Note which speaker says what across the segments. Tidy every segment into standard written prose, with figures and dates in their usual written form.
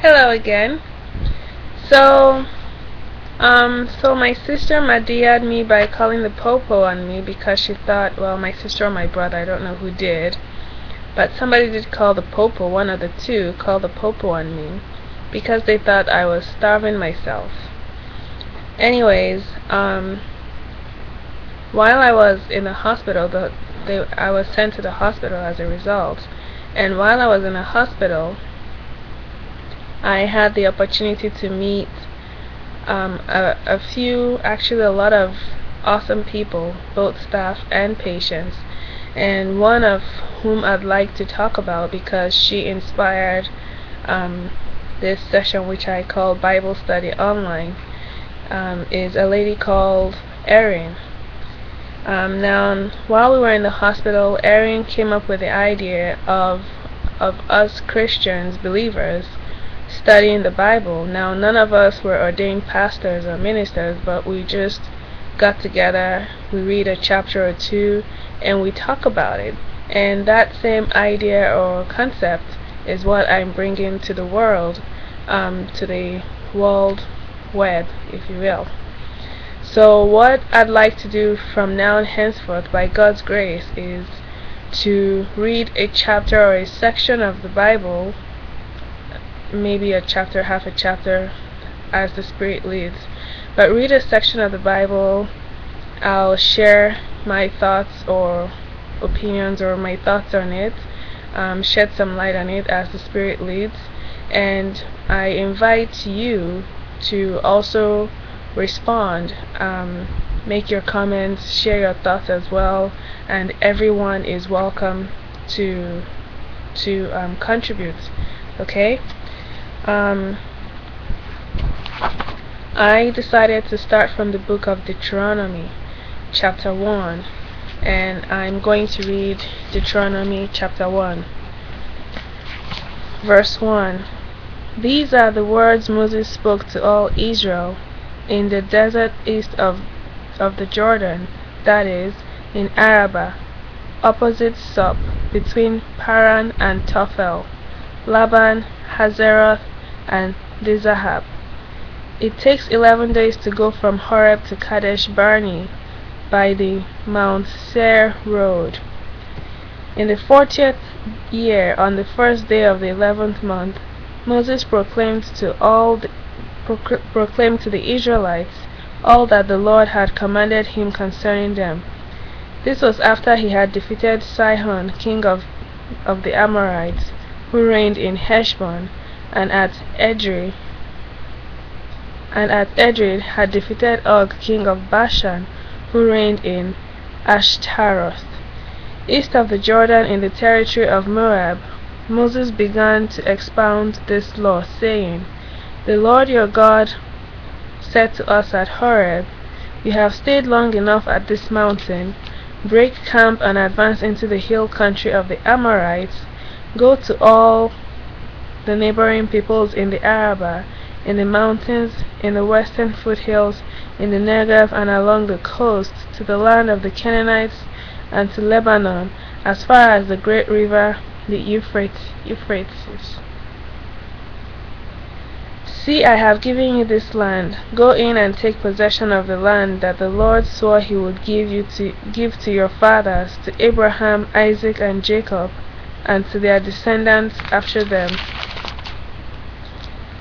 Speaker 1: Hello again. So, so my sister madiaed me by calling the popo on me because she thought, well, my sister or my brother, I don't know who did, but somebody did call the popo, one of the two, called the popo on me because they thought I was starving myself. Anyways, while I was in the hospital, I was sent to the hospital as a result, and while I was in the hospital, I had the opportunity to meet a lot of awesome people, both staff and patients, and one of whom I'd like to talk about because she inspired this session, which I call Bible Study Online, is a lady called Erin. Now, while we were in the hospital, Erin came up with the idea of us Christians, believers, studying the Bible. Now, none of us were ordained pastors or ministers, but we just got together, we read a chapter or two, and we talk about it. And that same idea or concept is what I'm bringing to the world, to the world web, if you will. So what I'd like to do from now and henceforth, by God's grace, is to read a chapter or a section of the Bible, maybe a chapter, half a chapter, as the Spirit leads. But read a section of the Bible. I'll share my thoughts or opinions or my thoughts on it, shed some light on it as the Spirit leads, and I invite you to also respond, make your comments, share your thoughts as well, and everyone is welcome to contribute. Okay. I decided to start from the book of Deuteronomy, chapter 1, and I'm going to read Deuteronomy chapter 1, verse 1. These are the words Moses spoke to all Israel in the desert east of the Jordan, that is, in Arabah, opposite Sop, between Paran and Tophel, Laban, Hazeroth, and Dizahab. It takes 11 days to go from Horeb to Kadesh Barnea by the Mount Seir road. In the 40th year, on the first day of the 11th month, Moses proclaimed to the Israelites all that the Lord had commanded him concerning them. This was after he had defeated Sihon, king of the Amorites, who reigned in Heshbon, and at Edrei had defeated Og, king of Bashan, who reigned in Ashtaroth. East of the Jordan, in the territory of Moab, Moses began to expound this law, saying, The Lord your God said to us at Horeb, You have stayed long enough at this mountain. Break camp and advance into the hill country of the Amorites. Go to all the neighboring peoples in the Arabah, in the mountains, in the western foothills, in the Negev, and along the coast, to the land of the Canaanites, and to Lebanon, as far as the great river, the Euphrates. See, I have given you this land. Go in and take possession of the land that the Lord swore he would give to your fathers, to Abraham, Isaac, and Jacob, and to their descendants after them.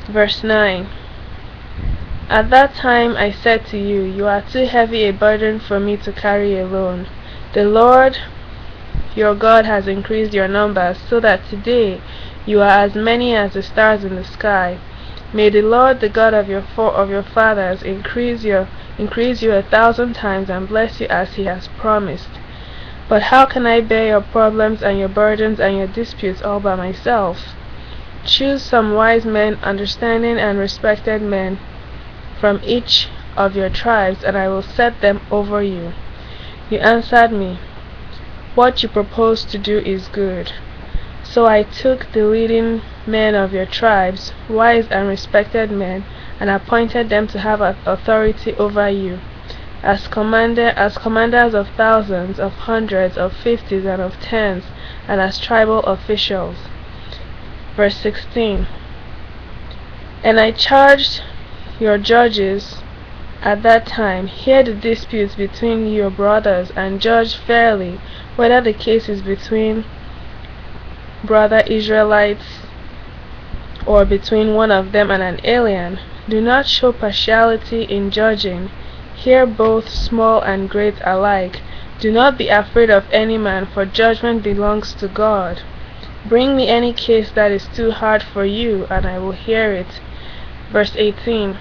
Speaker 1: Verse 9. At that time I said to you, You are too heavy a burden for me to carry alone. The Lord your God has increased your numbers, so that today you are as many as the stars in the sky. May the Lord, the God of your fathers, increase you 1,000 times and bless you as he has promised. But how can I bear your problems and your burdens and your disputes all by myself? Choose some wise men, understanding and respected men from each of your tribes, and I will set them over you. You answered me, What you propose to do is good. So I took the leading men of your tribes, wise and respected men, and appointed them to have authority over you, as commanders of thousands, of hundreds, of fifties, and of tens, and as tribal officials. Verse 16. And I charged your judges at that time, hear the disputes between your brothers, and judge fairly whether the case is between brother Israelites or between one of them and an alien. Do not show partiality in judging. Hear both small and great alike. Do not be afraid of any man, for judgment belongs to God. Bring me any case that is too hard for you, and I will hear it. Verse 18.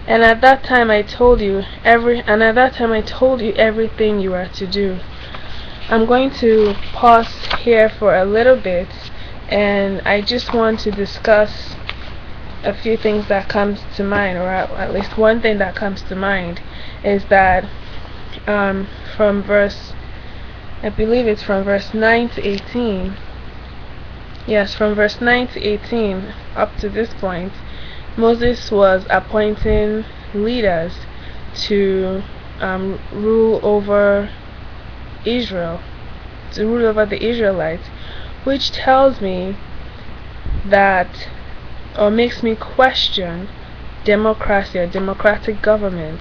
Speaker 1: And at that time I told you everything you are to do. I'm going to pause here for a little bit, and I just want to discuss a few things that comes to mind, or at least one thing that comes to mind is that from verse, I believe it's from verse 9 to 18. Yes, from verse 9 to 18 up to this point, Moses was appointing leaders to rule over Israel, to rule over the Israelites, which tells me that, or makes me question, democracy or democratic government.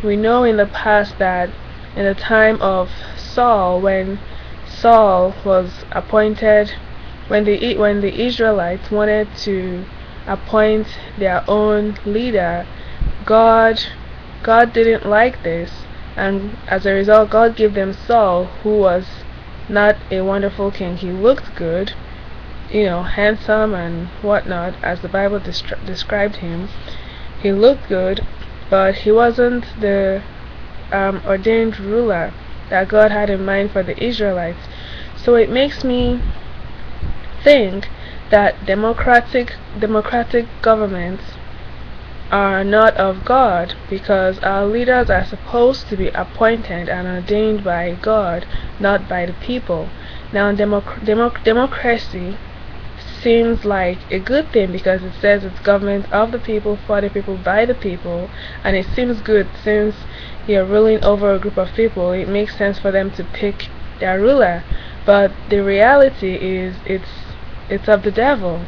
Speaker 1: We know in the past that in the time of Saul, when Saul was appointed, when the Israelites wanted to appoint their own leader, God didn't like this, and as a result God gave them Saul, who was not a wonderful king. He looked good, handsome and whatnot, as the Bible described him. He looked good, but he wasn't the ordained ruler that God had in mind for the Israelites. So it makes me think that democratic governments are not of God, because our leaders are supposed to be appointed and ordained by God, not by the people. Now, democracy seems like a good thing because it says it's government of the people, for the people, by the people, and it seems good since you're ruling over a group of people. It makes sense for them to pick their ruler, but the reality is it's of the devil.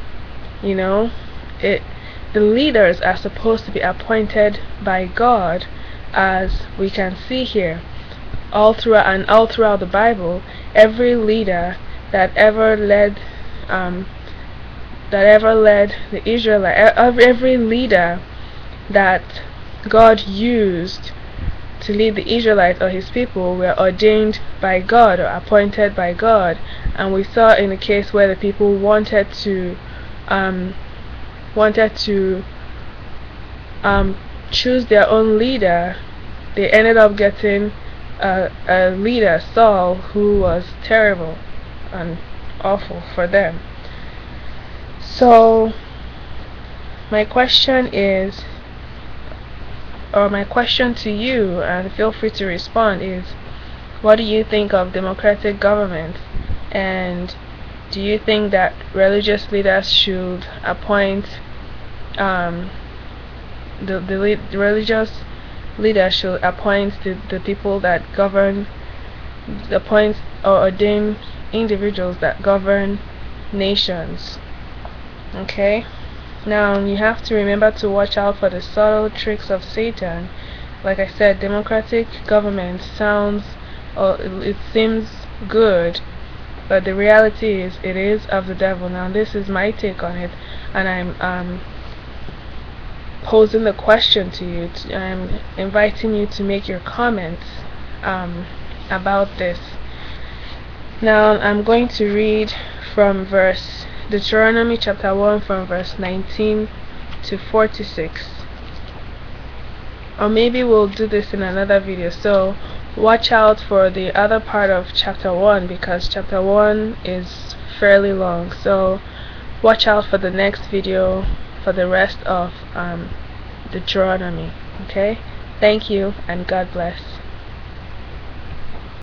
Speaker 1: The leaders are supposed to be appointed by God, as we can see here all throughout the Bible. Every leader that ever led the Israelites, every leader that God used to lead the Israelites or his people were ordained by God or appointed by God. And we saw in the case where the people wanted to choose their own leader, they ended up getting a leader, Saul, who was terrible and awful for them. So my question to you, and feel free to respond, is what do you think of democratic government? And do you think that religious leaders should appoint the religious leaders should appoint the people that govern, appoint or ordain individuals that govern nations? Okay, now you have to remember to watch out for the subtle tricks of Satan. Like I said, democratic government it seems good, but the reality is it is of the devil. Now this is my take on it, and I'm posing the question to you. I'm inviting you to make your comments about this. Now I'm going to read from Deuteronomy chapter 1 from verse 19 to 46. Or maybe we'll do this in another video, so watch out for the other part of chapter 1, because chapter 1 is fairly long. So watch out for the next video for the rest of Deuteronomy. Okay, thank you and God bless.